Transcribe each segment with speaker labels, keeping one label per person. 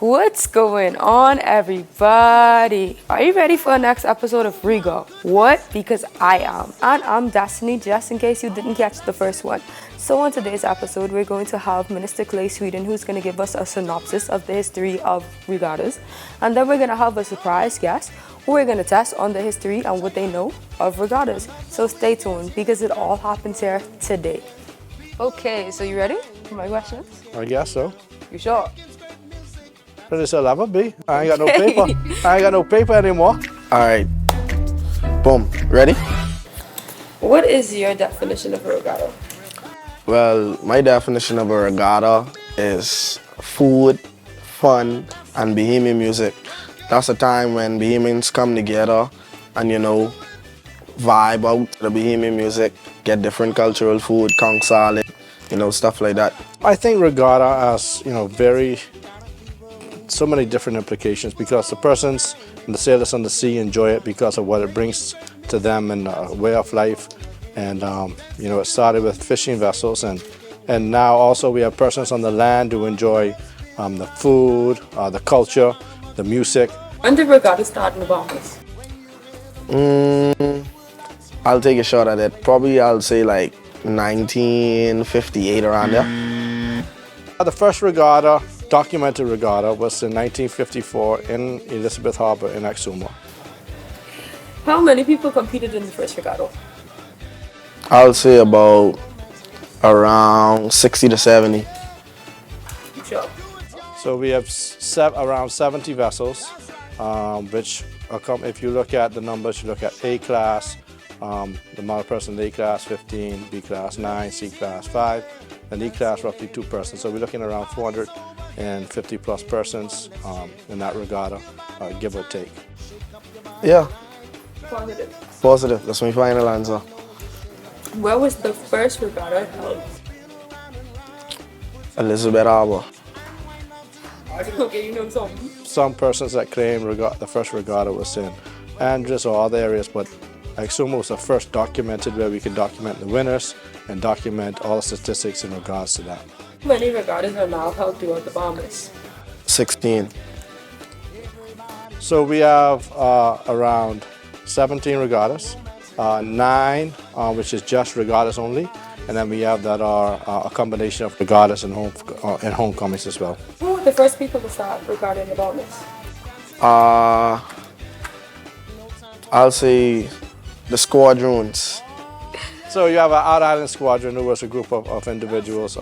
Speaker 1: What's going on, everybody? Are you ready for the next episode of Regawha? What? Because I am. And I'm Destiny, just in case you didn't catch the first one. So on today's episode, we're going to have Minister Clay Sweden, who's going to give us a synopsis of the history of Regattas. And then we're going to have a surprise guest who we're going to test on the history and what they know of Regattas. So stay tuned, because it all happens here today. Okay, so you ready for my questions?
Speaker 2: I guess so.
Speaker 1: You sure?
Speaker 2: Ready as I'll ever be. I ain't got no paper. I ain't got no paper anymore.
Speaker 3: All right. Boom. Ready?
Speaker 1: What is your definition of a regatta?
Speaker 3: Well, my definition of a regatta is food, fun, and Bahamian music. That's a time when Bahamians come together and, vibe out to the Bahamian music, get different cultural food, conch salad, stuff like that.
Speaker 2: I think regatta has, so many different implications, because the persons and the sailors on the sea enjoy it because of what it brings to them and way of life. And it started with fishing vessels, and now also we have persons on the land who enjoy the food, the culture, the music.
Speaker 1: When did regatta start in the Bahamas?
Speaker 3: I'll take a shot at it. Probably I'll say like 1958, around there.
Speaker 2: The first regatta, documented regatta, was in 1954 in Elizabeth Harbor in Exuma.
Speaker 1: How many people competed in the first regatta?
Speaker 3: I'll say about around 60 to 70.
Speaker 1: Sure.
Speaker 2: So we have around 70 vessels, which if you look at the numbers, you look at A class, the amount of persons in A class 15, B class 9, C class 5, and E class roughly 2 persons. So we're looking around 450 plus persons in that regatta, give or take.
Speaker 3: Yeah.
Speaker 1: Positive.
Speaker 3: Positive. That's my final answer.
Speaker 1: Where was the first regatta held?
Speaker 3: Elizabeth Harbor.
Speaker 1: Okay, you know something.
Speaker 2: Some persons that claim the first regatta was in Andros or other areas, but Exuma was the first documented where we can document the winners and document all the statistics in regards to that.
Speaker 1: How many regattas are now held throughout the Bahamas?
Speaker 3: 16.
Speaker 2: So we have around 17 regattas, 9 which is just regattas only, and then we have that are a combination of regattas and homecomings as well.
Speaker 1: Who were the first people to start regatta in the Bahamas?
Speaker 3: I'll say the squadrons.
Speaker 2: So you have an Out Island Squadron, who was a group of individuals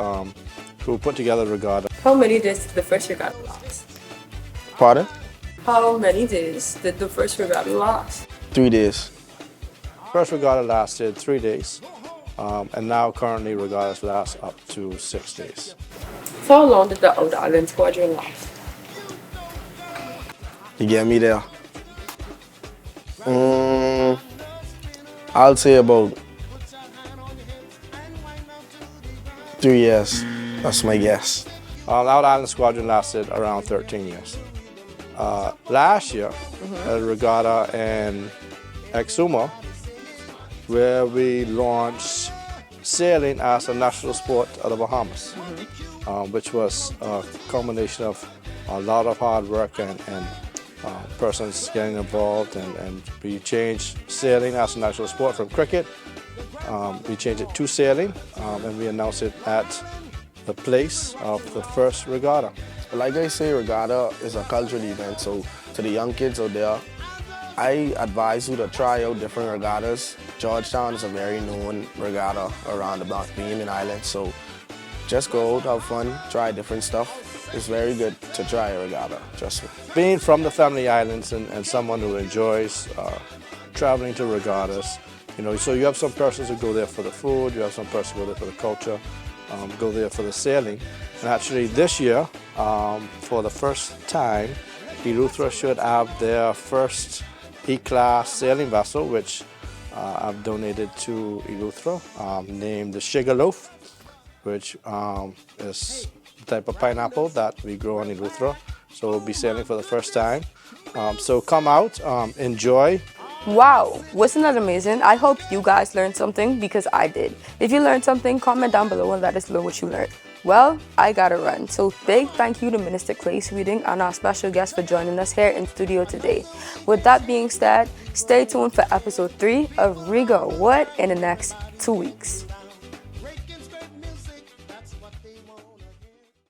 Speaker 2: who put together regatta.
Speaker 1: How many days did the first regatta last?
Speaker 3: Pardon?
Speaker 1: How many days did the first regatta last?
Speaker 3: 3 days.
Speaker 2: First regatta lasted 3 days, and now currently regattas last up to 6 days.
Speaker 1: So how long did the Out Island Squadron last?
Speaker 3: You get me there? I'll say about 3 years. That's my guess.
Speaker 2: Out Island Squadron lasted around 13 years. Last year, a regatta in Exuma, where we launched sailing as a national sport of the Bahamas, which was a combination of a lot of hard work and persons getting involved, and we changed sailing as a national sport from cricket. We changed it to sailing, and we announced it at the place of the first regatta.
Speaker 3: Like I say, regatta is a cultural event, so to the young kids out there, I advise you to try out different regattas. Georgetown is a very known regatta around the Bahamian Islands, so just go out, have fun, try different stuff. It's very good to try a regatta, trust me.
Speaker 2: Being from the Family Islands and someone who enjoys traveling to regattas, so you have some persons who go there for the food, you have some persons who go there for the culture, go there for the sailing. And actually this year, for the first time, Eleuthera should have their first E-class sailing vessel, which I've donated to Eleuthera, named the Sugarloaf, which is the type of pineapple that we grow on Eleuthera. So we'll be sailing for the first time. So come out, enjoy.
Speaker 1: Wow, wasn't that amazing? I hope you guys learned something, because I did. If you learned something, comment down below and let us know what you learned. Well, I gotta run. So big thank you to Minister Clay Sweeting and our special guest for joining us here in studio today. With that being said, stay tuned for episode 3 of Regawha in the next 2 weeks.